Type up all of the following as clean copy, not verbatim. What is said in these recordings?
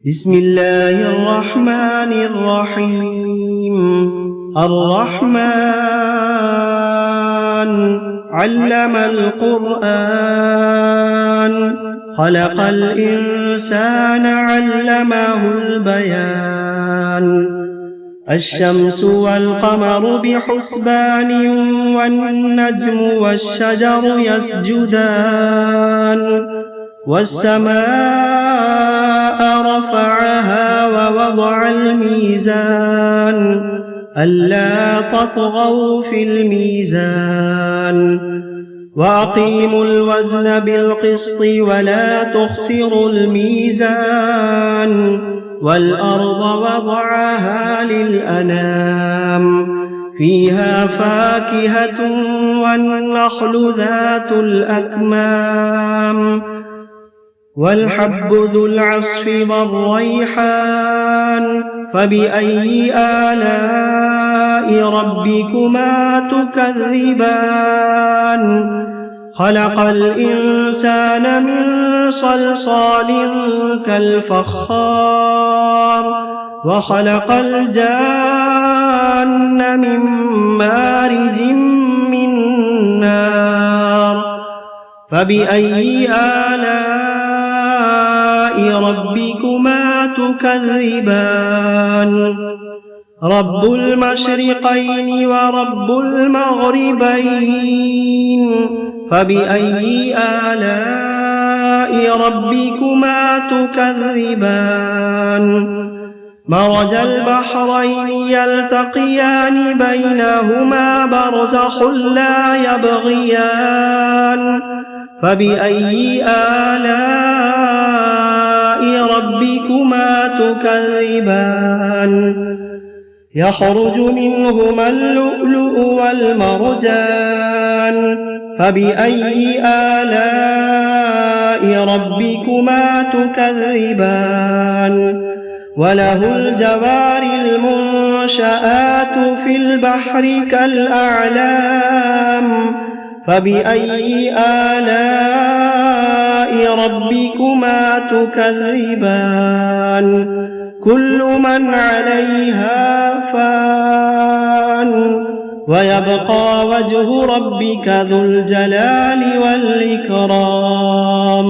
بسم الله الرحمن الرحيم. الرحمن علم القرآن خلق الإنسان علمه البيان. الشمس والقمر بحسبان والنجم والشجر يسجدان. والسماء رفعها ووضع الميزان ألا تطغوا في الميزان وأقيموا الوزن بالقسط ولا تخسروا الميزان. والأرض وضعها للأنام فيها فاكهة والنخل ذات الأكمام والحب ذو العصف والريحان. فبأي آلاء ربكما تكذبان؟ خلق الإنسان من صلصال كالفخار وخلق الجان من مارج من نار. فبأي آلاء ربكما تكذبان؟ رب المشرقين ورب المغربين. فبأي آلاء ربكما تكذبان؟ مرج البحرين يلتقيان بينهما برزخ لا يبغيان. فبأي آلاء ربكما تكذبان؟ يخرج منهما اللؤلؤ والمرجان. فبأي آلاء ربكما تكذبان؟ وله الجوار المنشآت في البحر كالأعلام. فبأي آلاء ربكما تكذبان؟ كل من عليها فان ويبقى وجه ربك ذو الجلال والإكرام.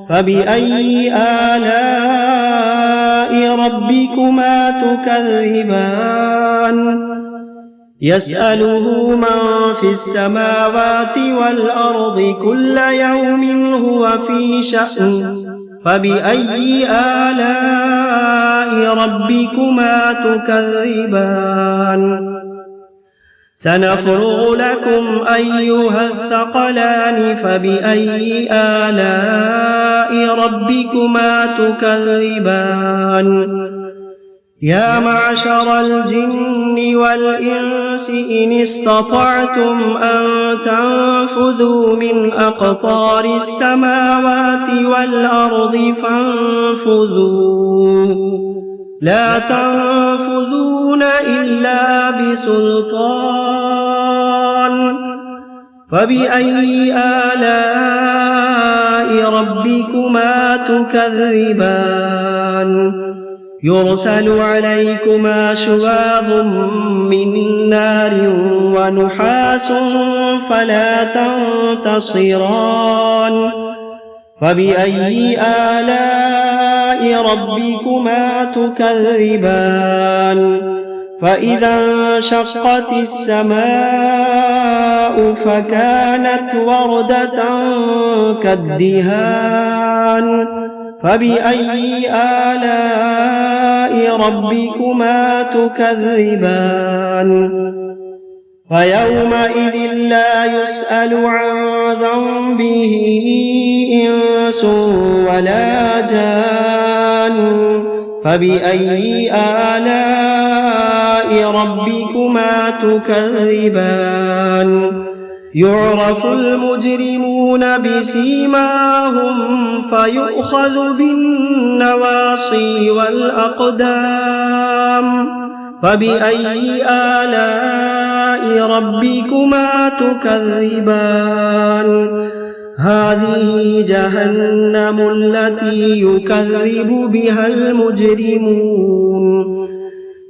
فبأي آلاء ربكما تكذبان؟ يسأله من في السماوات والأرض كل يوم هو في شأن. فبأي آلاء ربكما تكذبان؟ سنفرغ لكم أيها الثقلان. فبأي آلاء ربكما تكذبان؟ يا معشر الجن والإنس إن استطعتم أن تنفذوا من أقطار السماوات والأرض فانفذوا لا تنفذون إلا بسلطان. فبأي آلاء ربكما تكذبان؟ يرسل عليكما شواظ من نار ونحاس فلا تنتصران. فبأي آلاء ربكما تكذبان؟ فإذا انشقت السماء فكانت وردة كالدهان. فبأي آلاء ربكما تكذبان؟ فيومئذ لا يسأل عن ذنبه إنس ولا جان. فبأي آلاء ربكما تكذبان؟ يعرف المجرمون بسيماهم فيؤخذ بالنواصي والأقدام. فبأي آلاء ربكما تكذبان؟ هذه جهنم التي يكذب بها المجرمون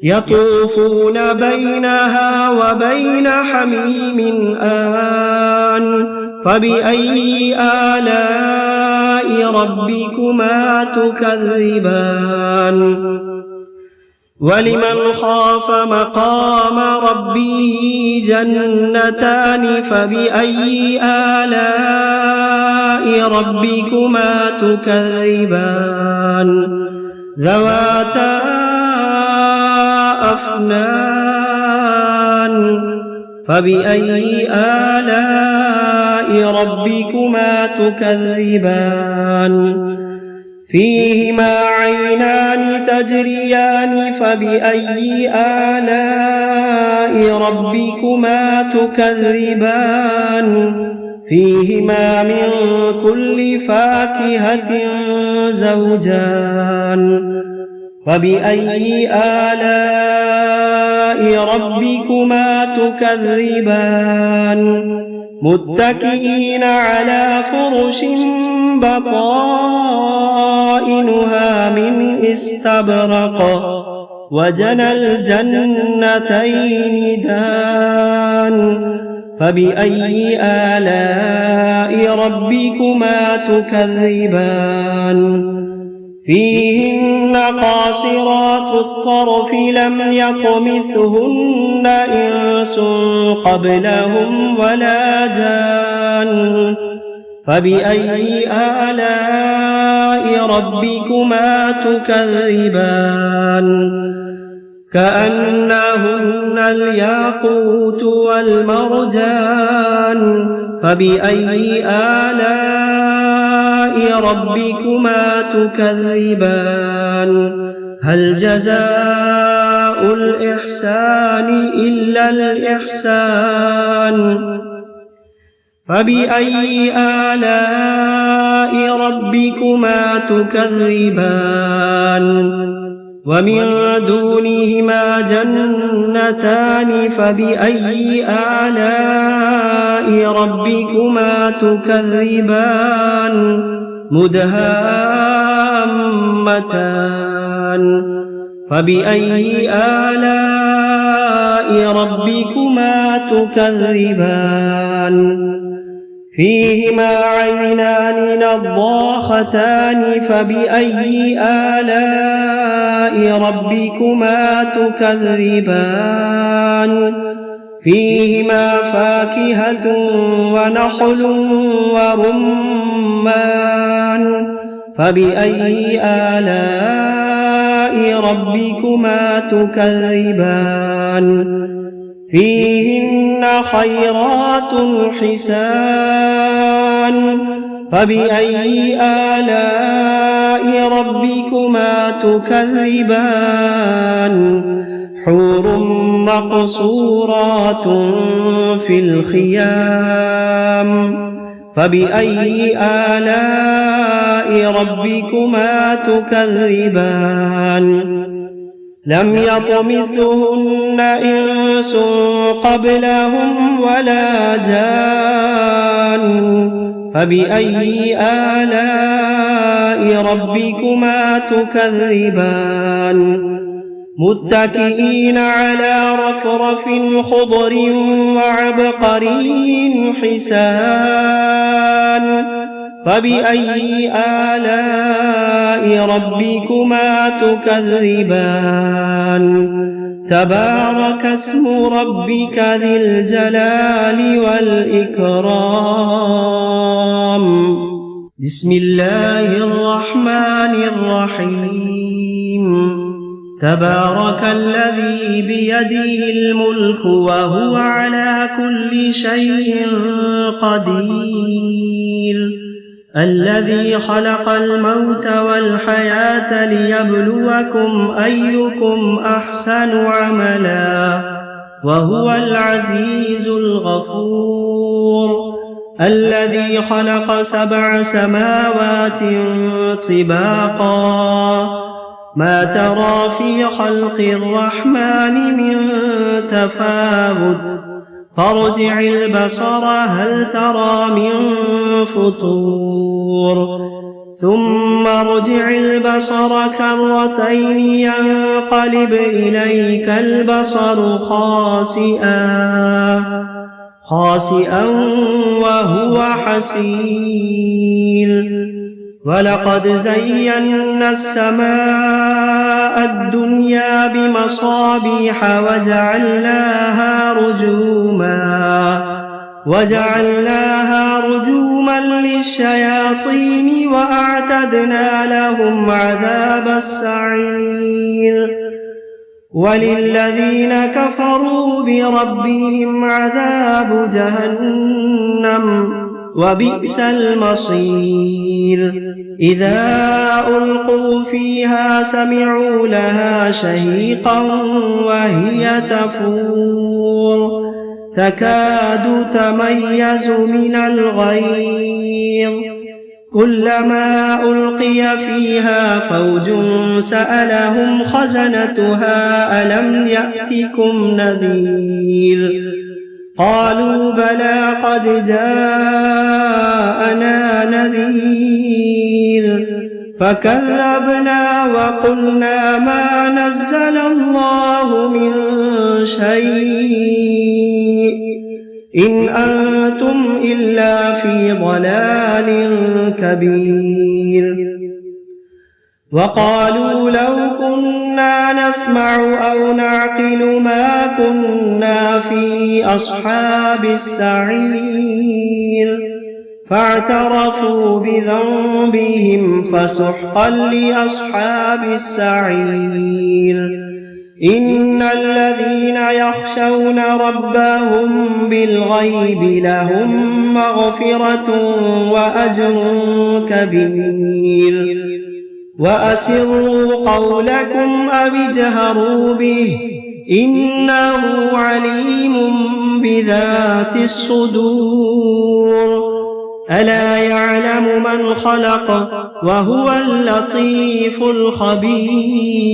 يطوفون بينها وبين حميم آن فبأي آلاء ربكما تكذبان ولمن خاف مقام ربه جنتان فبأي آلاء ربكما تكذبان ذواتا أفنان فبأي آلاء ربكما تكذبان فيهما عينان تجريان فبأي آلاء ربكما تكذبان فيهما من كل فاكهة زوجان فبأي آلاء ربكما تكذبان متكئين على فرش بطائنها من استبرق وجنى الجنتين دان فبأي آلاء ربكما تكذبان فيهن قاصرات الطرف لم يطمثهن إنس قبلهم ولا جان فبأي آلاء ربكما تكذبان كأنهن الياقوت والمرجان فبأي آلاء ربكما تكذبان هل جزاء الإحسان إلا الإحسان فبأي آلاء ربكما تكذبان ومن دونهما جنتان فبأي آلاء ربكما تكذبان مدهامتان فبأي آلاء ربكما تكذبان فيهما عينان نضاختان فبأي آلاء ربكما تكذبان فيهما فاكهة ونخل ورمان فبأي آلاء ربكما تكذبان فيهن خيرات حسان فبأي آلاء ربكما تكذبان حور مقصورات في الخيام فبأي آلاء ربكما تكذبان لم يطمثهن إنس قبلهم ولا جان فبأي آلاء ربكما تكذبان متكئين على رفرف خضر وعبقري حسان فبأي آلاء ربكما تكذبان تبارك اسم ربك ذي الجلال والإكرام بسم الله الرحمن الرحيم تبارك الذي بيده الملك وهو على كل شيء قدير الذي خلق الموت والحياة ليبلوكم أيكم أحسن عملا وهو العزيز الغفور الذي خلق 7 سماوات طباقا ما ترى في خلق الرحمن من تفاوت فارجع البصر هل ترى من فطور ثم ارجع البصر كرتين ينقلب إليك البصر خاسئا وهو حسير ولقد زينا السماء الدنيا بمصابيح وجعلناها رجوما للشياطين وأعتدنا لهم عذاب السعير وللذين كفروا بربهم عذاب جهنم وبئس المصير إذا ألقوا فيها سمعوا لها شهيقا وهي تفور تكاد تميز من الغيظ كلما ألقي فيها فوج سألهم خزنتها ألم يأتكم نذير قالوا بلى قد جاءنا نذير فكذبنا وقلنا ما نزل الله من شيء إن أنتم إلا في ضلال كبير وقالوا لو كنا نسمع أو نعقل ما كنا في أصحاب السعير فاعترفوا بذنبهم فسحقا لأصحاب السعير إن الذين يخشون ربهم بالغيب لهم مغفرة وأجر كبير وأسروا قولكم أو اجهروا به إنه عليم بذات الصدور ألا يعلم من خلق وهو اللطيف الخبير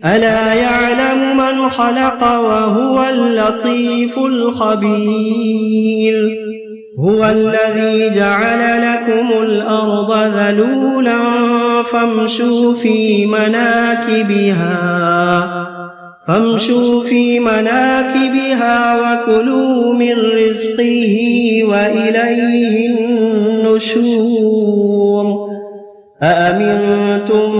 ألا يعلم من خلق وهو اللطيف الخبير هو الذي جعل لكم الأرض ذلولا فامشوا في مناكبها وكلوا من رزقه وإليه النشور أأمنتم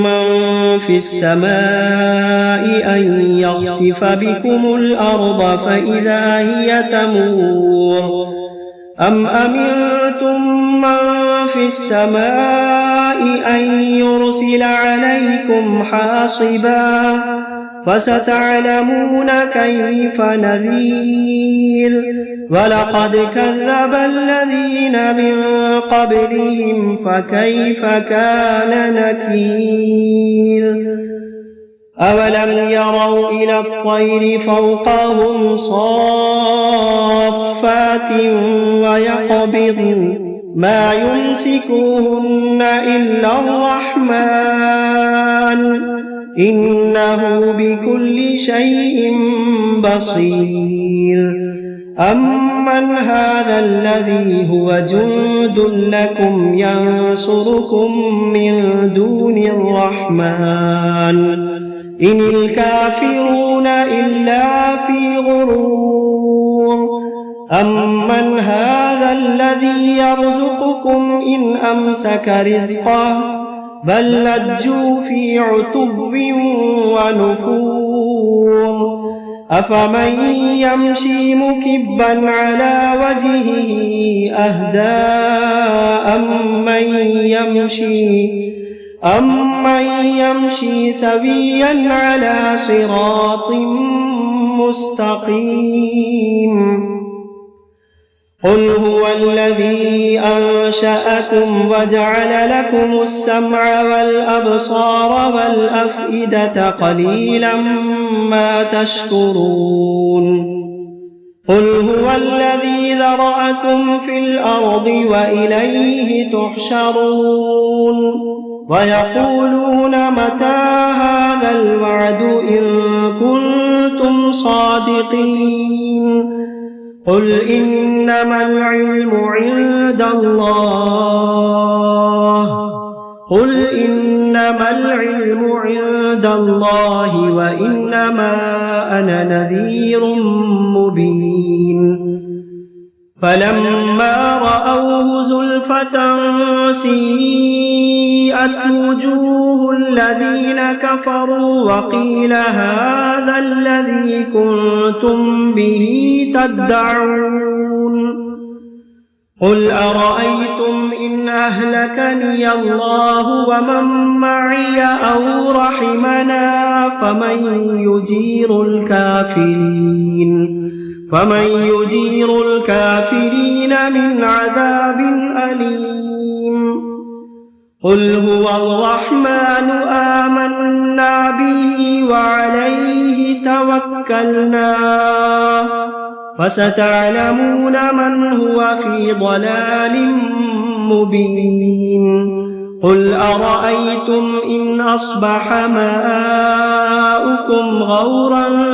من في السماء أن يخسف بكم الأرض فإذا هي تمور أم أمنتم من في السماء أن يرسل عليكم حاصبا فستعلمون كيف نذير ولقد كذب الذين من قبلهم فكيف كان نكير أولم يروا إلى الطير فوقهم صافات ويقبضن ما يمسكوهن إلا الرحمن إنه بكل شيء بصير أمن هذا الذي هو جند لكم ينصركم من دون الرحمن إن الكافرون إلا في غرور أمن هذا الذي يرزقكم إن أمسك رزقه بل لجوا في عتب ونفور أفمن يمشي مكبا على وجهه أهدى أمن يمشي سويا على صراط مستقيم قل هو الذي أنشأكم وجعل لكم السمع والأبصار والأفئدة قليلا ما تشكرون قل هو الذي ذرأكم في الأرض وإليه تحشرون ويقولون متى هذا الوعد إن كنتم كنتم صادقين قل إنما العلم عند الله وإنما أنا نذير مبين فلما رأوه زلفة سيئت وجوه الذين كفروا وقيل هذا الذي كنتم به تدعون قل أرأيتم إن أهلكني الله ومن معي أو رحمنا فمن يجير الكافرين من عذاب أليم قل هو الرحمن آمنا به وعليه توكلنا فستعلمون من هو في ضلال مبين قل أرأيتم إن أصبح ماؤكم غورا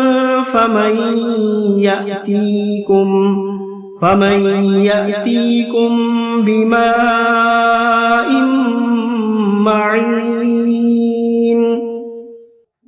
فمن يأتيكم بماء معين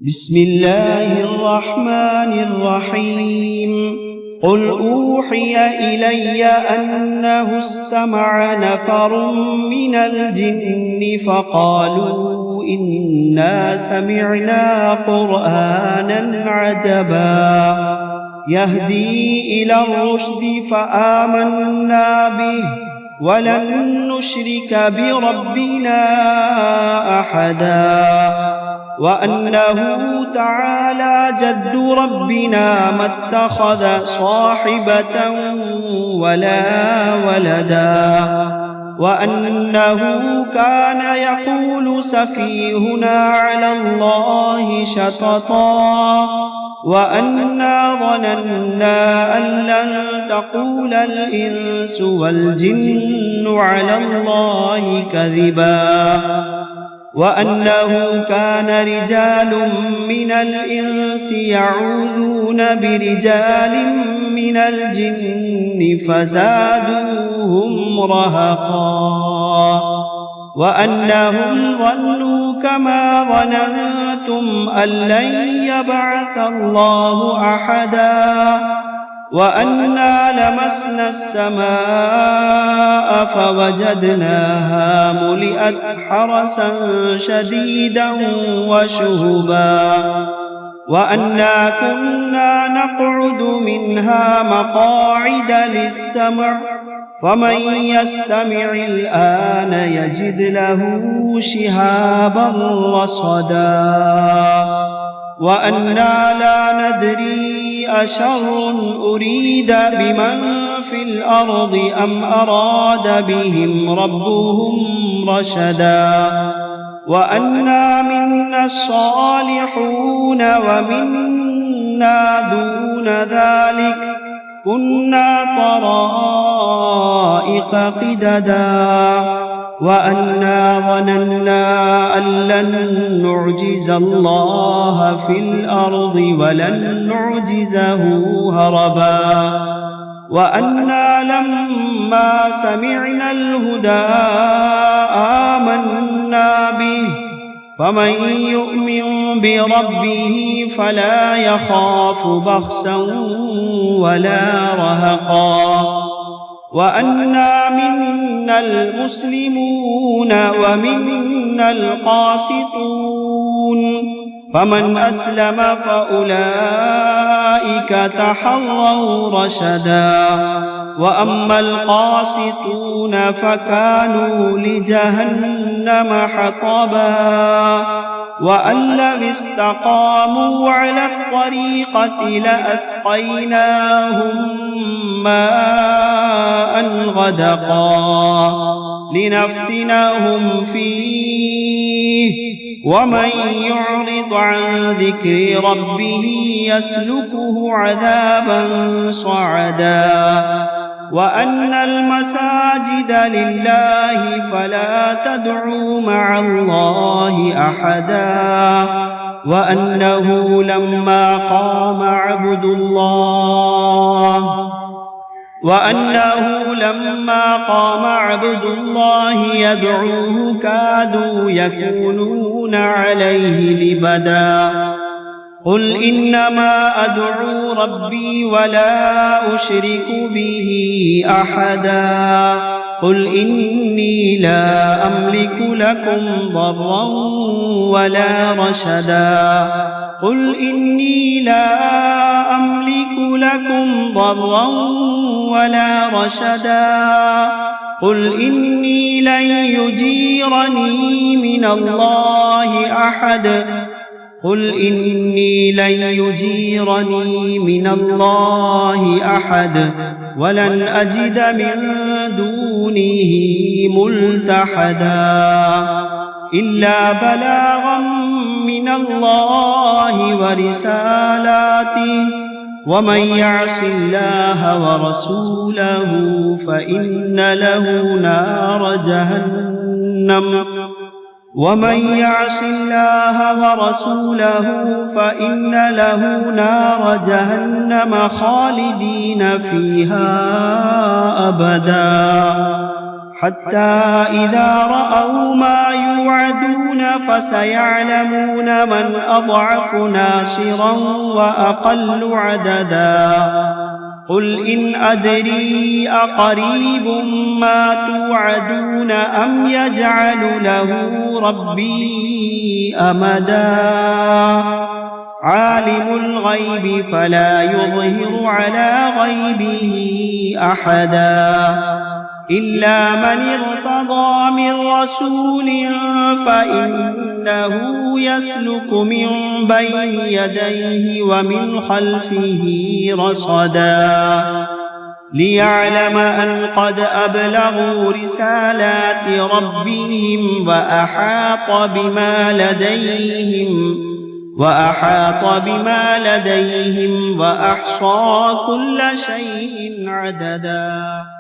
بسم الله الرحمن الرحيم قل أوحي إلي أنه استمع نفر من الجن فقالوا إنا سمعنا قرآنا عجبا يهدي إلى الرشد فآمنا به ولن نشرك بربنا أحدا وأنه تعالى جد ربنا ما اتخذ صاحبة ولا ولدا وأنه كان يقول سفيهنا على الله شططا وأنا ظننا أن لن تقول الإنس والجن على الله كذبا وأنه كان رجال من الإنس يعوذون برجال من الجن فزادوهم رهقا وأنهم ظنوا كما ظننتم أن لن يبعث الله أحدا وأنا لمسنا السماء فوجدناها ملئت حرسا شديدا وشهبا وأنا كنا نقعد منها مقاعد للسمع فمن يستمع الآن يجد له شهابا رصدا وأنا لا ندري أشر أريد بمن في الأرض أم أراد بهم ربهم رشدا وأنا منا الصالحون ومنا دون ذلك كنا طرائق قددا وأنا ظننا أن لن نعجز الله في الأرض ولن نعجزه هربا وأنا لما سمعنا الهدى آمنا به فمن يؤمن بربه فلا يخاف بخسا ولا رهقا وأنا منا المسلمون ومنا القاسطون فمن أسلم فأولئك تحروا رشدا وأما القاسطون فكانوا لجهنم حطبا وأن لو استقاموا على الطريقة لأسقيناهم ماء غدقا لنفتنهم فيه ومن يعرض عن ذكر ربه يسلكه عذابا صعدا وأن المساجد لله فلا تدعوا مع الله أحدا وأنه لما قام عبد الله يدعوه كادوا يكونون عليه لبدا. قل إنما أدعو ربي ولا أشرك به أحدا. قل إني لا أملك لكم ضرا ولا رشدا. قل إني لا أملك لكم ضرا ولا رشدا. قل إني لن يجيرني من الله أحد. قل إني لن يجيرني من الله أحد ولن أجد من دونه ملتحدا إلا بلاغا من الله ورسالاته ومن يعص الله ورسوله فإن له نار جهنم خالدين فيها أبدا حتى إذا رأوا ما يوعدون فسيعلمون من أضعف ناصرا وأقل عددا. قل إن أدري أقريب ما توعدون أم يجعل له ربي أمدا. عالم الغيب فلا يظهر على غيبه أحدا إلا من ارتضى من رسول فإنه يسلك من بين يديه ومن خلفه رصدا ليعلم أن قد أبلغوا رسالات ربهم وأحاط بما لديهم وأحصى كل شيء عددا.